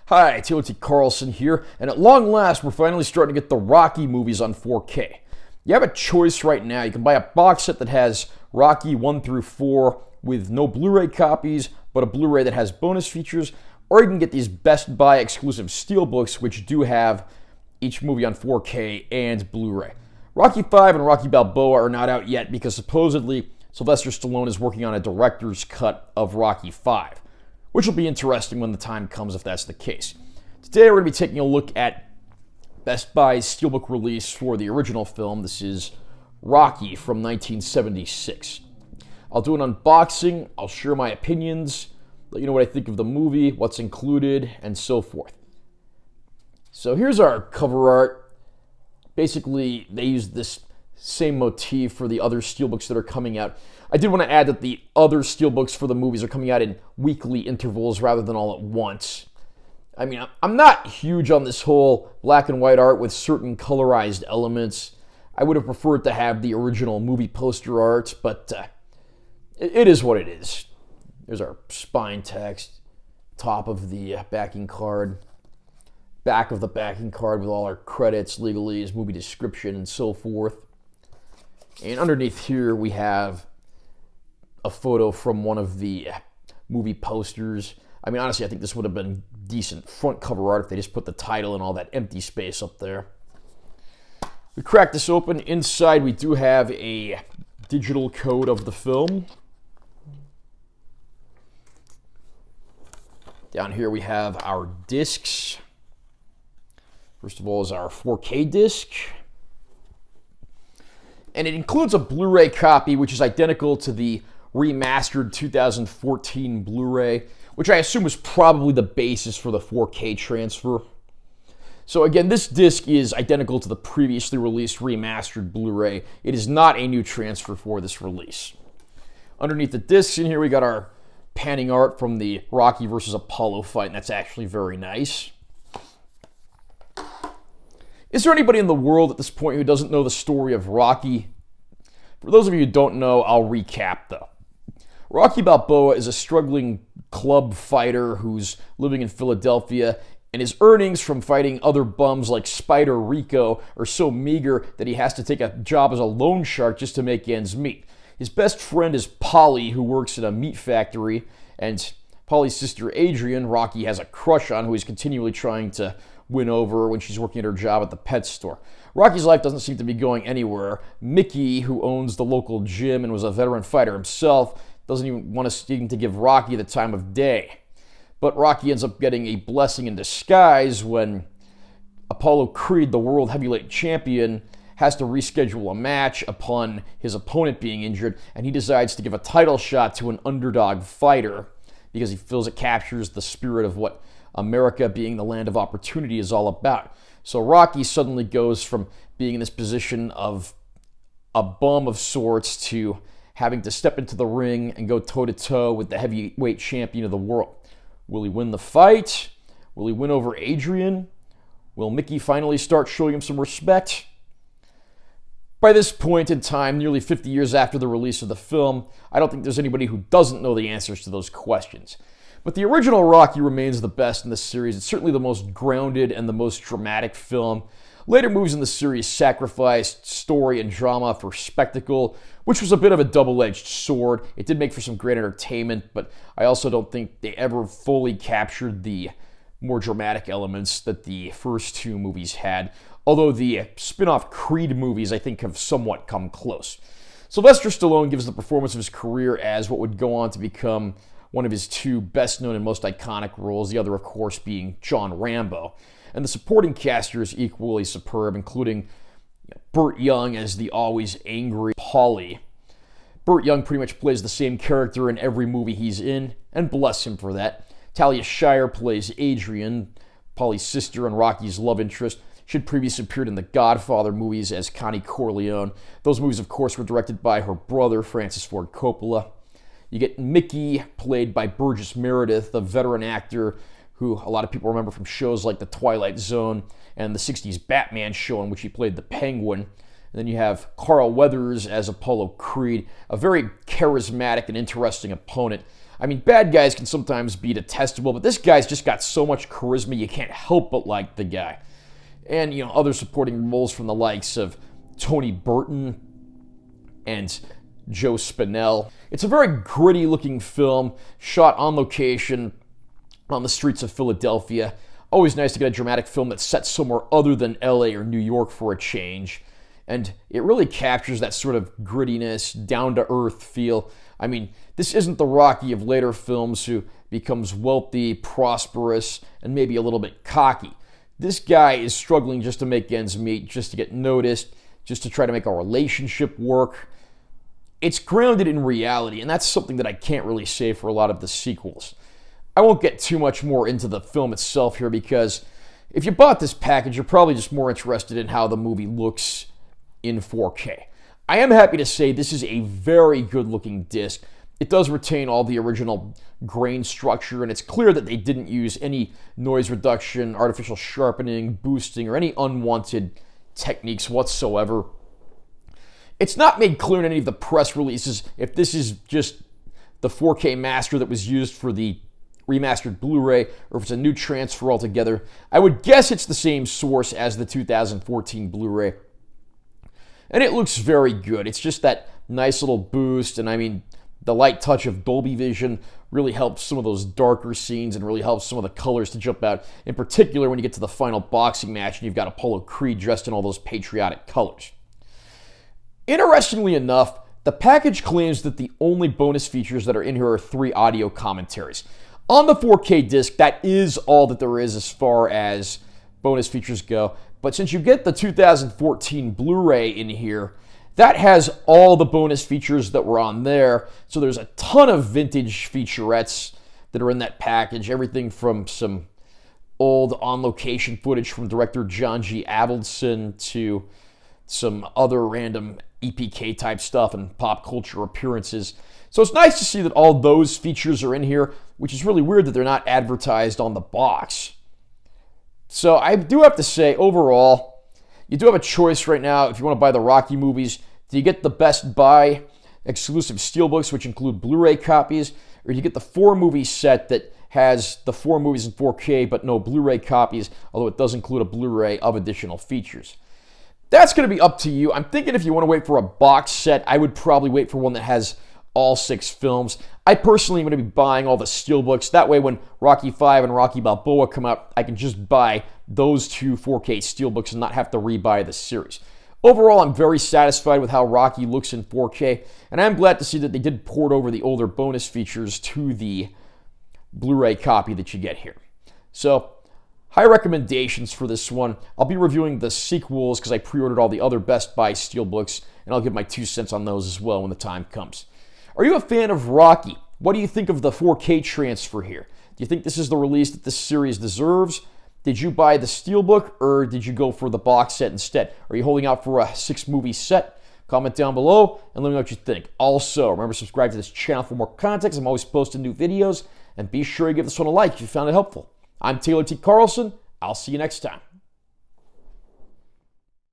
Hi, Timothy Carlson here, and at long last, we're finally starting to get the Rocky movies on 4K. You have a choice right now. You can buy a box set that has Rocky 1 through 4 with no Blu-ray copies, but a Blu-ray that has bonus features, or you can get these Best Buy exclusive Steelbooks, which do have each movie on 4K and Blu-ray. Rocky 5 and Rocky Balboa are not out yet because supposedly Sylvester Stallone is working on a director's cut of Rocky 5. Which will be interesting when the time comes if that's the case. Today we're going to be taking a look at Best Buy's Steelbook release for the original film. This is Rocky from 1976. I'll do an unboxing, I'll share my opinions, let you know what I think of the movie, what's included, and so forth. So here's our cover art. Basically, they used this same motif for the other Steelbooks that are coming out. I did want to add that the other Steelbooks for the movies are coming out in weekly intervals rather than all at once. I mean, I'm not huge on this whole black and white art with certain colorized elements. I would have preferred to have the original movie poster art, but it is what it is. There's our spine text, top of the backing card, back of the backing card with all our credits, legalese, movie description, and so forth. And underneath here we have a photo from one of the movie posters. I mean, honestly, I think this would have been decent front cover art if they just put the title and all that empty space up there. We crack this open. Inside, we do have a digital code of the film. Down here, we have our discs. First of all is our 4K disc. And it includes a Blu-ray copy, which is identical to the remastered 2014 Blu-ray, which I assume was probably the basis for the 4K transfer. So again, this disc is identical to the previously released remastered Blu-ray. It is not a new transfer for this release. Underneath the discs in here, we got our panning art from the Rocky versus Apollo fight, and that's actually very nice. Is there anybody in the world at this point who doesn't know the story of Rocky? For those of you who don't know, I'll recap though. Rocky Balboa is a struggling club fighter who's living in Philadelphia, and his earnings from fighting other bums like Spider Rico are so meager that he has to take a job as a loan shark just to make ends meet. His best friend is Polly, who works in a meat factory, and Polly's sister Adrian, Rocky has a crush on, who he's continually trying to win over when she's working at her job at the pet store. Rocky's life doesn't seem to be going anywhere. Mickey, who owns the local gym and was a veteran fighter himself, doesn't even want to give Rocky the time of day. But Rocky ends up getting a blessing in disguise when Apollo Creed, the world heavyweight champion, has to reschedule a match upon his opponent being injured, and he decides to give a title shot to an underdog fighter because he feels it captures the spirit of what America being the land of opportunity is all about. So Rocky suddenly goes from being in this position of a bum of sorts to having to step into the ring and go toe-to-toe with the heavyweight champion of the world. Will he win the fight? Will he win over Adrian? Will Mickey finally start showing him some respect? By this point in time, nearly 50 years after the release of the film, I don't think there's anybody who doesn't know the answers to those questions. But the original Rocky remains the best in this series. It's certainly the most grounded and the most dramatic film. Later movies in the series sacrificed story and drama for spectacle, which was a bit of a double-edged sword. It did make for some great entertainment, but I also don't think they ever fully captured the more dramatic elements that the first two movies had, although the spin-off Creed movies, I think, have somewhat come close. Sylvester Stallone gives the performance of his career as what would go on to become one of his two best-known and most iconic roles, the other, of course, being John Rambo. And the supporting cast here is equally superb, including Burt Young as the always angry Paulie. Burt Young pretty much plays the same character in every movie he's in, and bless him for that. Talia Shire plays Adrian, Paulie's sister and Rocky's love interest. She had previously appeared in the Godfather movies as Connie Corleone. Those movies, of course, were directed by her brother, Francis Ford Coppola. You get Mickey, played by Burgess Meredith, a veteran actor who a lot of people remember from shows like The Twilight Zone and the 60s Batman show in which he played the Penguin. And then you have Carl Weathers as Apollo Creed, a very charismatic and interesting opponent. I mean, bad guys can sometimes be detestable, but this guy's just got so much charisma, you can't help but like the guy. And, you know, other supporting roles from the likes of Tony Burton and Joe Spinell. It's a very gritty looking film, shot on location on the streets of Philadelphia. Always nice to get a dramatic film that's set somewhere other than LA or New York for a change. And it really captures that sort of grittiness, down-to-earth feel. I mean, this isn't the Rocky of later films who becomes wealthy, prosperous, and maybe a little bit cocky. This guy is struggling just to make ends meet, just to get noticed, just to try to make a relationship work. It's grounded in reality, and that's something that I can't really say for a lot of the sequels. I won't get too much more into the film itself here because if you bought this package, you're probably just more interested in how the movie looks in 4K. I am happy to say this is a very good-looking disc. It does retain all the original grain structure, and it's clear that they didn't use any noise reduction, artificial sharpening, boosting, or any unwanted techniques whatsoever. It's not made clear in any of the press releases if this is just the 4K master that was used for the remastered Blu-ray or if it's a new transfer altogether. I would guess it's the same source as the 2014 Blu-ray. And it looks very good. It's just that nice little boost, and I mean, the light touch of Dolby Vision really helps some of those darker scenes and really helps some of the colors to jump out, in particular when you get to the final boxing match and you've got Apollo Creed dressed in all those patriotic colors. Interestingly enough, the package claims that the only bonus features that are in here are 3 audio commentaries. On the 4K disc, that is all that there is as far as bonus features go. But since you get the 2014 Blu-ray in here, that has all the bonus features that were on there. So there's a ton of vintage featurettes that are in that package. Everything from some old on-location footage from director John G. Avildsen to some other random EPK type stuff and pop culture appearances. So it's nice to see that all those features are in here, which is really weird that they're not advertised on the box. So I do have to say, overall, you do have a choice right now if you want to buy the Rocky movies. Do you get the Best Buy exclusive Steelbooks, which include Blu-ray copies, or do you get the 4-movie set that has the 4 movies in 4K but no Blu-ray copies, although it does include a Blu-ray of additional features? That's going to be up to you. I'm thinking if you want to wait for a box set, I would probably wait for one that has all 6 films. I personally am going to be buying all the Steelbooks. That way when Rocky V and Rocky Balboa come out, I can just buy those 2 4K Steelbooks and not have to rebuy the series. Overall, I'm very satisfied with how Rocky looks in 4K, and I'm glad to see that they did port over the older bonus features to the Blu-ray copy that you get here. So, high recommendations for this one. I'll be reviewing the sequels because I pre-ordered all the other Best Buy Steelbooks, and I'll give my 2 cents on those as well when the time comes. Are you a fan of Rocky? What do you think of the 4K transfer here? Do you think this is the release that this series deserves? Did you buy the Steelbook or did you go for the box set instead? Are you holding out for a 6-movie set? Comment down below and let me know what you think. Also, remember to subscribe to this channel for more content. I'm always posting new videos. And be sure to give this one a like if you found it helpful. I'm Taylor T. Carlson. I'll see you next time.